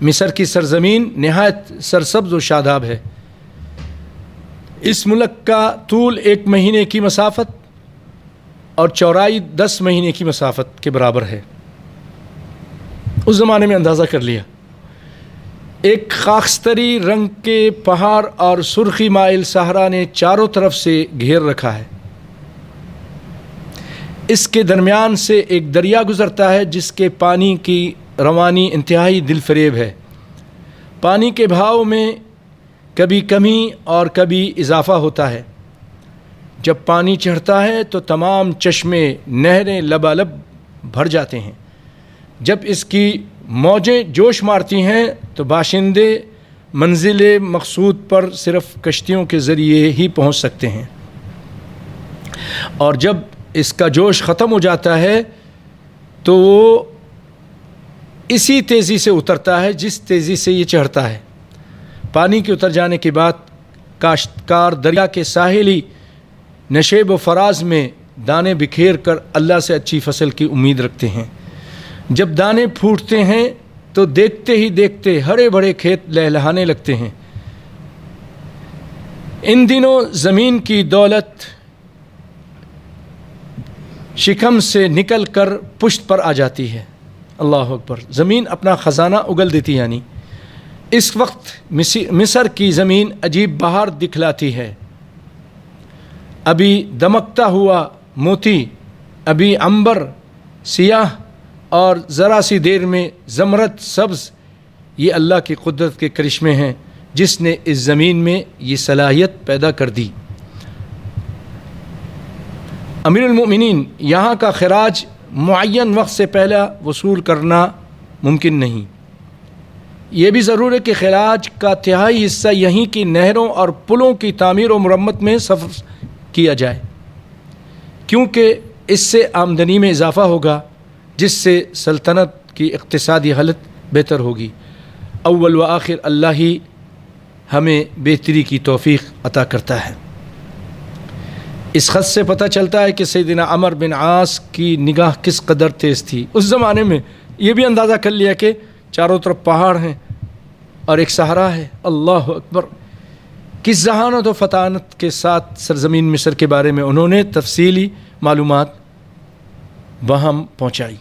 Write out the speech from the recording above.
مصر کی سرزمین نہایت سرسبز و شاداب ہے۔ اس ملک کا طول 1 مہینے کی مسافت اور چوڑائی 10 مہینے کی مسافت کے برابر ہے۔ اس زمانے میں اندازہ کر لیا، ایک خاکستری رنگ کے پہاڑ اور سرخی مائل صحرا نے چاروں طرف سے گھیر رکھا ہے۔ اس کے درمیان سے ایک دریا گزرتا ہے جس کے پانی کی روانی انتہائی دل فریب ہے۔ پانی کے بہاؤ میں کبھی کمی اور کبھی اضافہ ہوتا ہے۔ جب پانی چڑھتا ہے تو تمام چشمے نہریں لبالب بھر جاتے ہیں۔ جب اس کی موجیں جوش مارتی ہیں تو باشندے منزل مقصود پر صرف کشتیوں کے ذریعے ہی پہنچ سکتے ہیں، اور جب اس کا جوش ختم ہو جاتا ہے تو وہ اسی تیزی سے اترتا ہے جس تیزی سے یہ چڑھتا ہے۔ پانی کے اتر جانے کے بعد کاشتکار دریا کے ساحلی نشیب و فراز میں دانے بکھیر کر اللہ سے اچھی فصل کی امید رکھتے ہیں۔ جب دانے پھوٹتے ہیں تو دیکھتے ہی دیکھتے ہرے بھرے کھیت لہلہانے لگتے ہیں۔ ان دنوں زمین کی دولت شکم سے نکل کر پشت پر آ جاتی ہے۔ اللہ اکبر! زمین اپنا خزانہ اگل دیتی، یعنی اس وقت مصر کی زمین عجیب بہار دکھلاتی ہے۔ ابھی دمکتا ہوا موتی، ابھی عنبر سیاہ، اور ذرا سی دیر میں زمرد سبز۔ یہ اللہ کی قدرت کے کرشمے ہیں جس نے اس زمین میں یہ صلاحیت پیدا کر دی۔ امیر المؤمنین، یہاں کا خراج معین وقت سے پہلے وصول کرنا ممکن نہیں۔ یہ بھی ضرور ہے کہ خراج کا تہائی حصہ یہیں کی نہروں اور پلوں کی تعمیر و مرمت میں صرف کیا جائے، کیونکہ اس سے آمدنی میں اضافہ ہوگا جس سے سلطنت کی اقتصادی حالت بہتر ہوگی۔ اول و آخر اللہ ہی ہمیں بہتری کی توفیق عطا کرتا ہے۔ اس خط سے پتہ چلتا ہے کہ سیدنا عمر بن عاص کی نگاہ کس قدر تیز تھی۔ اس زمانے میں یہ بھی اندازہ کر لیا کہ چاروں طرف پہاڑ ہیں اور ایک صحرا ہے۔ اللہ اکبر! کس ذہانت و فطانت کے ساتھ سرزمین مصر کے بارے میں انہوں نے تفصیلی معلومات وہاں پہنچائی۔